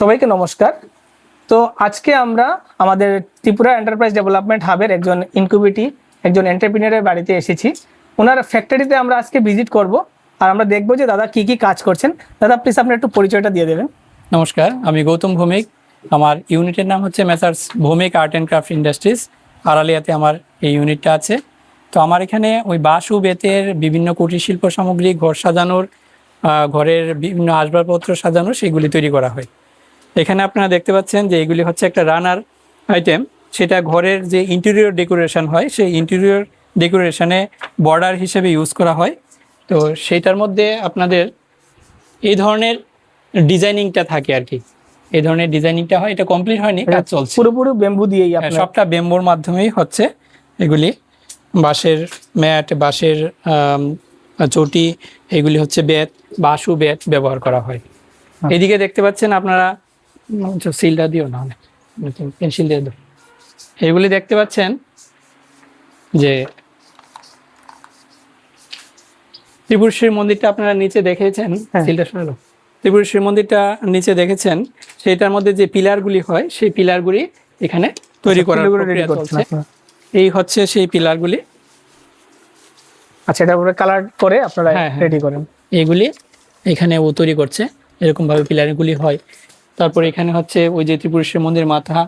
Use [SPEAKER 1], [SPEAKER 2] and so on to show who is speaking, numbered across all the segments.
[SPEAKER 1] সবাইকে নমস্কার। তো আজকে আমরা আমাদের ত্রিপুরা এন্টারপ্রাইজ ডেভেলপমেন্ট হাবের একজন ইনকিউবেটিভ একজন এন্টারপ্রেনিয়রের বাড়িতে এসেছি। ওনার ফ্যাক্টরিতে আমরা আজকে ভিজিট করব আর আমরা দেখব যে দাদা কি কি কাজ করছেন। দাদা প্লিজ আপনি একটু পরিচয়টা দিয়ে দেবেন।
[SPEAKER 2] নমস্কার, আমি গৌতম ভৌমিক। আমার ইউনিটের নাম হচ্ছে messrs Bhowmik art and craft industries. আড়ালিয়াতে আমার এই ইউনিটটা আছে। তো আমার এখানে ওই বাঁশ ও বেতের বিভিন্ন কুটির শিল্প সামগ্রী, ঘর সাজানোর, ঘরের বিভিন্ন আসবাবপত্র সাজানো, সেগুলি তৈরি করা হয়। এখানে আপনারা দেখতে পাচ্ছেন যে এগুলি হচ্ছে একটা রানার আইটেম। সেটা ঘরের যে ইন্টেরিয়র ডেকোরেশন হয়, সেই ইন্টেরিয়র ডেকোরেশনে বর্ডার হিসেবে ইউজ করা হয়। তো সেইটার মধ্যে আপনাদের এই ধরনের ডিজাইনিংটা থাকে আর কি। এই ধরনের ডিজাইনিংটা হয়, এটা কমপ্লিট হয়নি, কাজ চলছে।
[SPEAKER 1] পুরোপুরি বেম্বু দিয়েই আপনার
[SPEAKER 2] সবটা বেম্বোর মাধ্যমেই হচ্ছে। এগুলি বাঁশের ম্যাট, বাঁশের চটি, এগুলি হচ্ছে বেত, বাঁশ ও বেত ব্যবহার করা হয়। এদিকে দেখতে পাচ্ছেন আপনারা, সিলটা দিও না, পেন্সিল দিয়ে দাও। এগুলি দেখতে পাচ্ছেন যে ত্রিপুরেশ্বরী মন্দিরটা আপনারা নিচে দেখেছেন, সিলটা শোনালো, ত্রিপুরেশ্বরী মন্দিরটা নিচে দেখেছেন। সেটার মধ্যে যে পিলারগুলি হয়, সেই পিলারগুলি এখানে তৈরি করার প্রক্রিয়া চলছে। এই হচ্ছে সেই পিলারগুলি।
[SPEAKER 1] আচ্ছা, এটা পুরো কালার করে আপনারা রেডি করেন।
[SPEAKER 2] এগুলি এখানে ও তৈরি করছে, এরকম ভাবে পিলারগুলি হয়। তারপর এখানে হচ্ছে ওই যে ত্রিপুরেশ্বরী মন্দির মাথা,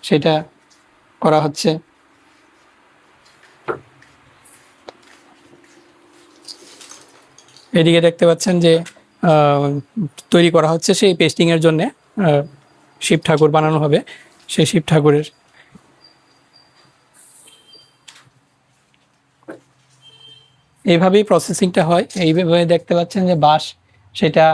[SPEAKER 2] সেটা করা হচ্ছে। এদিকে দেখতে পাচ্ছেন যে তৈরি করা হচ্ছে সেই পেস্টিং এর জন্য শিব ঠাকুর বানানো হবে। সেই শিব ঠাকুরের এইভাবেই প্রসেসিংটা হয়। এইভাবে দেখতে পাচ্ছেন যে বাঁশ সেটা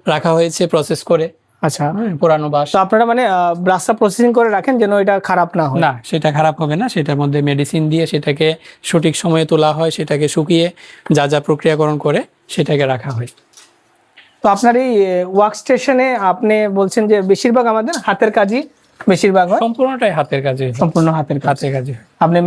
[SPEAKER 2] রাখা হয়েছে প্রসেস করে।
[SPEAKER 1] আচ্ছা,
[SPEAKER 2] পুরানো বাঁশ।
[SPEAKER 1] তো আপনারা মানে ব্রাশটা প্রসেসিং করে রাখেন যেন এটা খারাপ না হয়।
[SPEAKER 2] না, সেটা খারাপ হবে না। সেটার মধ্যে মেডিসিন দিয়ে সেটাকে সঠিক সময়ে তোলা হয়, সেটাকে শুকিয়ে যা যা প্রক্রিয়াকরণ করে সেটাকে রাখা হয়।
[SPEAKER 1] তো আপনার এই ওয়ার্ক স্টেশনে আপনি বলছেন যে বেশিরভাগ আমাদের হাতের কাজই বেশিরভাগ হয়।
[SPEAKER 2] সম্পূর্ণটাই হাতের কাজে,
[SPEAKER 1] সম্পূর্ণ হাতের কাজে আপনি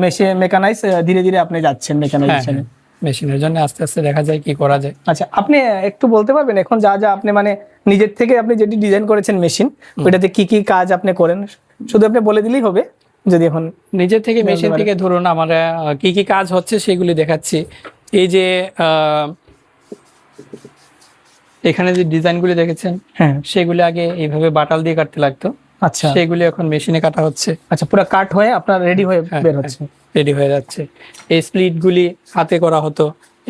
[SPEAKER 1] মেকানাইজ ধীরে ধীরে আপনি যাচ্ছেন মেকানাইজেশনে।
[SPEAKER 2] মেশিনের জন্য আস্তে আস্তে দেখা যায় কি করা যায়।
[SPEAKER 1] আচ্ছা, আপনি একটু বলতে পারবেন এখন যা যা আপনি মানে নিজের থেকে আপনি যেটি ডিজাইন করেছেন মেশিন, ওইটাতে কি কি কাজ আপনি করেন, শুধু আপনি বলে দিলেই হবে। যদি এখন
[SPEAKER 2] নিজের থেকে মেশিন থেকে ধরুন আমরা কি কি কাজ হচ্ছে সেগুলি দেখাচ্ছি। এই যে এখানে যে ডিজাইনগুলি দেখেছেন, সেগুলি আগে এইভাবে বাটাল দিয়ে কাটতে লাগতো।
[SPEAKER 1] আচ্ছা,
[SPEAKER 2] সেগুলি এখন মেশিনে কাটা হচ্ছে।
[SPEAKER 1] আচ্ছা, পুরো কাট হয়ে আপনার রেডি হয়ে বের হচ্ছে,
[SPEAKER 2] রেডি হয়ে যাচ্ছে। এই স্প্লিটগুলি হাতে করা হতো,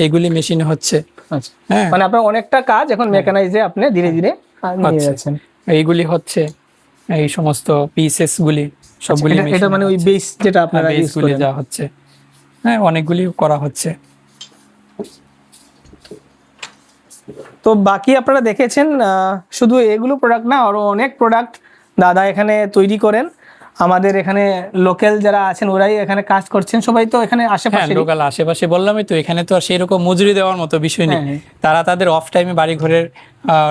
[SPEAKER 2] এগুলি মেশিনে হচ্ছে।
[SPEAKER 1] আচ্ছা, মানে আপনার অনেকটা কাজ এখন মেকানাইজে আপনি ধীরে ধীরে নিয়ে যাচ্ছেন।
[SPEAKER 2] এইগুলি হচ্ছে এই সমস্ত পিসেস গুলি, সবগুলি
[SPEAKER 1] এটা মানে ওই বেস যেটা আপনারা ইউজ করেন
[SPEAKER 2] যা হচ্ছে। অনেকগুলি করা হচ্ছে।
[SPEAKER 1] তো বাকি আপনারা দেখেছেন, শুধু এগুলো প্রোডাক্ট না, আরো অনেক প্রোডাক্ট দাদা এখানে তৈরি করেন। আমাদের এখানে লোকাল যারা আছেন ওরাই এখানে কাজ করছেন, সবাই তো এখানে আশেপাশে
[SPEAKER 2] লোকাল আশেপাশে বললামই তো। এখানে তো আর সেরকম মজুরি দেওয়ার মতো বিষয় নেই। তারা তাদের অফ টাইমে বাড়ি ঘরের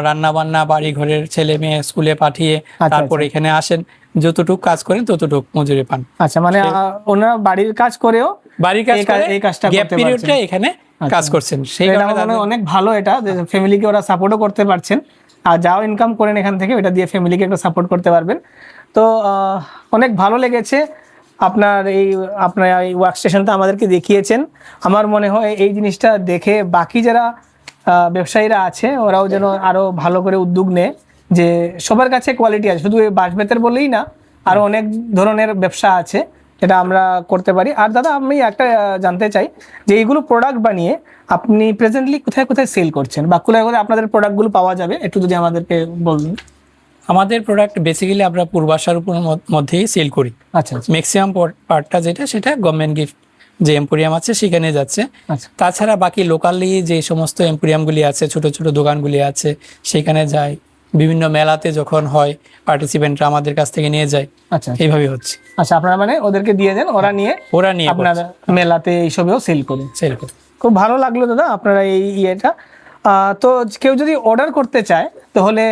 [SPEAKER 2] রান্না বান্না, বাড়ি ঘরের ছেলে মেয়ে স্কুলে পাঠিয়ে তারপর এখানে আসেন, যতটুকু কাজ করেন ততটুকু মজুরি পান।
[SPEAKER 1] আচ্ছা, মানে ওনারা বাড়ির কাজ করেও
[SPEAKER 2] বাড়ির কাজ
[SPEAKER 1] এই কাজটা
[SPEAKER 2] গ্যাপ পিরিয়ডটা এখানে কাজ করছেন। সেই কারণে
[SPEAKER 1] অনেক ভালো এটা, ফ্যামিলিকে ওরা সাপোর্টও করতে পারছেন। আর যাও ইনকাম করেন এখান থেকে, ওটা দিয়ে ফ্যামিলিকে একটু সাপোর্ট করতে পারবেন। তো অনেক ভালো লেগেছে আপনার এই ওয়ার্ক স্টেশনটা আমাদেরকে দেখিয়েছেন। আমার মনে হয় এই জিনিসটা দেখে বাকি যারা ব্যবসায়ীরা আছে ওরাও যেন আরো ভালো করে উদ্যোগ নেয়, যে সবার কাছে কোয়ালিটি আছে, শুধু বাঁশ বেতের বলেই না, আরো অনেক ধরনের ব্যবসা আছে যেটা আমরা করতে পারি। আর দাদা আমি একটা জানতে চাই যে এইগুলো প্রোডাক্ট বানিয়ে আপনি প্রেজেন্টলি কোথায় কোথায় সেল করছেন বা কোথায় কোথায় আপনাদের প্রোডাক্টগুলো পাওয়া যাবে, একটু যদি আমাদেরকে বলুন।
[SPEAKER 2] আমাদের প্রোডাক্ট বেসিক্যালি আমরা পূর্বাশার উপর মধ্যেই সেল করি।
[SPEAKER 1] আচ্ছা,
[SPEAKER 2] ম্যাক্সিমাম পার্টটা যেটা সেটা গভর্নমেন্ট গিফট যে এম্পোরিয়াম আছে সেখানে যাচ্ছে। তাছাড়া বাকি লোকালি যে সমস্ত এম্পোরিয়ামগুলি আছে, ছোট ছোট দোকানগুলি আছে, সেখানে যায়। বিভিন্ন মেলাতে যখন হয় পার্টিসিপেন্টরা আমাদের কাছ থেকে নিয়ে যায়।
[SPEAKER 1] আচ্ছা,
[SPEAKER 2] এইভাবে হচ্ছে।
[SPEAKER 1] আচ্ছা, আপনারা মানে ওদেরকে দিয়ে দেন, ওরা নিয়ে আপনার মেলাতে এইসবেও সেল করে। খুব ভালো লাগলো দাদা আপনারা এই ইয়েটা। তো কেউ যদি অর্ডার করতে চায় তাহলে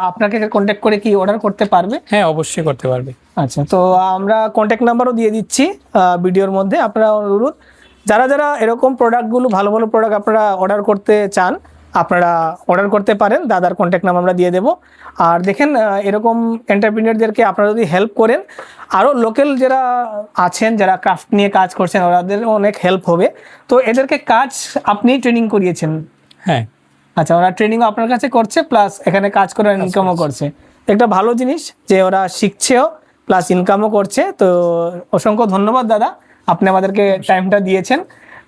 [SPEAKER 1] আপনাকে কন্ট্যাক্ট করে কি অর্ডার করতে পারবে?
[SPEAKER 2] হ্যাঁ, অবশ্যই করতে পারবে।
[SPEAKER 1] আচ্ছা, তো আমরা কন্ট্যাক্ট নাম্বারও দিয়ে দিচ্ছি ভিডিওর মধ্যে। আপনারা অনুরোধ, যারা যারা এরকম প্রোডাক্টগুলো ভালো ভালো প্রোডাক্ট আপনারা অর্ডার করতে চান আপনারা অর্ডার করতে পারেন। দাদার কন্ট্যাক্ট নাম্বার আমরা দিয়ে দেবো। আর দেখেন এরকম এন্টারপ্রিনিয়রদেরকে আপনারা যদি হেল্প করেন, আরও লোকাল যারা আছেন যারা ক্রাফট নিয়ে কাজ করছেন ওনাদের অনেক হেল্প হবে। তো এদেরকে কাজ আপনি ট্রেনিং করিয়েছেন?
[SPEAKER 2] হ্যাঁ,
[SPEAKER 1] আচ্ছা, ওরা ট্রেনিংও আপনার কাছে করছে প্লাস এখানে কাজ করে ইনকামও করছে। একটা ভালো জিনিস যে ওরা শিখছেও প্লাস ইনকামও করছে। তো অসংখ্য ধন্যবাদ দাদা, আপনি আমাদেরকে টাইমটা দিয়েছেন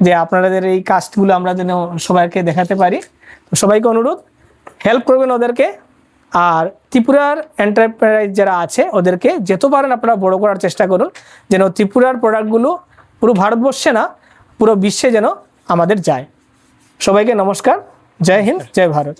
[SPEAKER 1] যে আপনাদের এই কাজগুলো আমরা যেন সবাইকে দেখাতে পারি। তো সবাইকে অনুরোধ, হেল্প করবেন ওদেরকে। আর ত্রিপুরার এন্টারপ্রাইজ যারা আছে ওদেরকে যত পারেন আপনারা বড় করার চেষ্টা করুন, যেন ত্রিপুরার প্রোডাক্টগুলো পুরো ভারতবর্ষে না পুরো বিশ্বে যেন আমাদের যায়। সবাইকে নমস্কার, জয় হিন্দ, জয় ভারত।